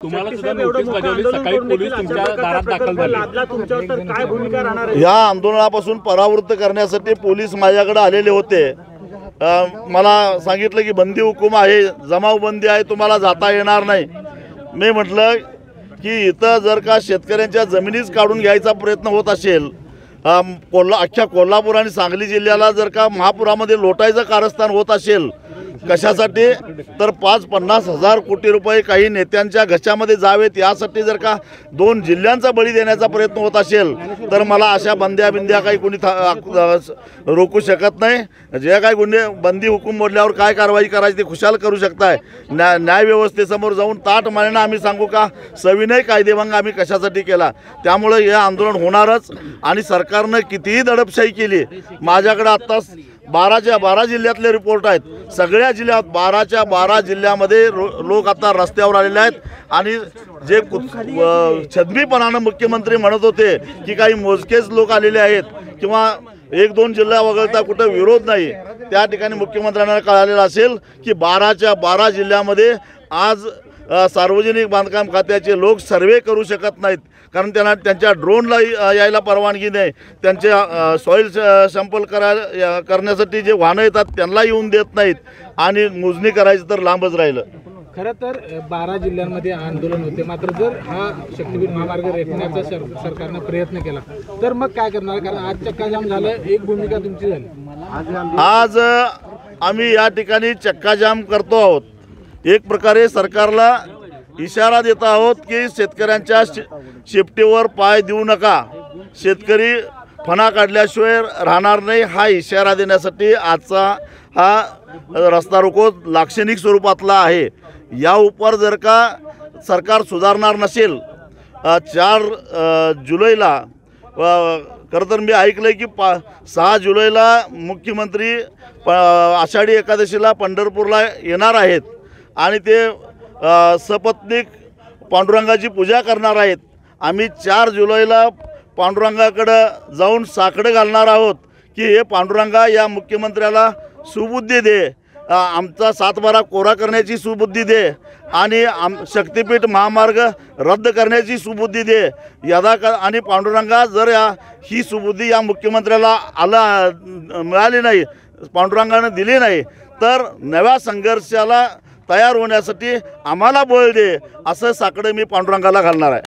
तुम्हाला सुद्धा नोटीस बजावली, सकाळी पोलीस तुमच्या दारात दाखल झाले, तुमच्यावर तर काय भूमिका राहणार आहे? या आंदोलनापासून परावृत्त करण्यासाठी पोलीस माझ्याकडे आलेले होते। मला सांगितलं की बंदी हुकूम आहे, जमावबंदी आहे, तुम्हाला जाता येणार नाही। मी म्हटलं की इथं जर का शेतकऱ्यांच्या जमिनीच काढून घ्यायचा प्रयत्न होत असेल, अख्ख्या कोल्हापूर आणि सांगली जिल्ह्याला जर का महापुरामध्ये लोटायचं कारस्थान होत असेल, कशासाठी तर 50-50 हजार कोटी रुपये काही नेत्यांच्या घशामध्ये जावेत यासाठी जर का 2 जिल्ह्यांचा बळी देण्याचा प्रयत्न होत असेल तर मला अशा बंद्या काही कोणी रोखू शकत नाही। जे काही गुन्हे बंदी हुकूम मोडल्यावर काय कारवाई करायची ते खुशाल करू शकताय। न्याय व्यवस्थेसमोर जाऊन ताट मानेनं आम्ही सांगू का सविनय कायदेभंग आम्ही कशासाठी केला। त्यामुळे हे आंदोलन होणारच आणि सरकारनं कितीही दडपशाही केली, माझ्याकडे आत्ता 12च्या 12 जिल्ह्यातले रिपोर्ट आहेत। सगळ्या जिल्ह्यात 12च्या 12 जिल्ह्यामध्ये लोक आता रस्त्यावर आलेले आहेत आणि जे छद्मीपणानं मुख्यमंत्री म्हणत होते की काही मोजकेच लोक आलेले आहेत किंवा 1-2 जिल्हा वगळता कुठं विरोध नाही, त्या ठिकाणी मुख्यमंत्र्यांना कळालेलं असेल की 12च्या 12 जिल्ह्यामध्ये आज सार्वजनिक बांधकाम खात्याचे लोक सर्वे करू शकत नाहीत, कारण त्यांना त्यांच्या ड्रोनला यायला परवानगी नाही, त्यांचे सॉईल सॅम्पल करण्यासाठी जे वाहनं येतात त्यांना येऊन देत नाहीत आणि मोजणी करायचं तर लांबच राहिलं। खरं तर 12 जिल्ह्यांमध्ये आंदोलन होते, मात्र जर हा शक्तीपीठ महामार्ग रेटण्याचा सरकारने प्रयत्न केला तर मग काय करणार? कारण आज चक्काजाम झालं, एक भूमिका तुमची झाली। आज आम्ही या ठिकाणी चक्काजाम करतो आहोत, एक प्रकारे सरकारला इशारा देत आहोत की शेतकऱ्यांच्या शेपटीवर पाय देऊ नका, शेतकरी फणा काढल्याशिवाय राहणार नाही, हा इशारा देण्यासाठी आजचा हा रस्ता रोको लाक्षणिक स्वरूपातला आहे। या उपर जर का सरकार सुधारणार नसेल, 4 जुलैला खरं तर मी ऐकलं की 6 जुलैला मुख्यमंत्री आषाढी एकादशीला पंढरपूरला येणार आहेत आणि ते सपत्नीक पांडुरंगाची पूजा करणार आहेत। आम्ही 4 जुलैला पांडुरंगाकडं जाऊन साकडं घालणार आहोत की हे पांडुरंगा या मुख्यमंत्र्याला सुबुद्धी दे, आमचा 7-12 कोरा करण्याची सुबुद्धी दे आणि शक्तीपीठ महामार्ग रद्द करण्याची सुबुद्धी दे। आणि पांडुरंगा जर ही सुबुद्धी या मुख्यमंत्र्याला मिळाली नाही, पांडुरंगाने दिली नाही, तर नव्या संघर्षाला तयार होण्यासाठी आम्हाला बळ दे, असं साकडं मी पांडुरंगाला घालणार आहे।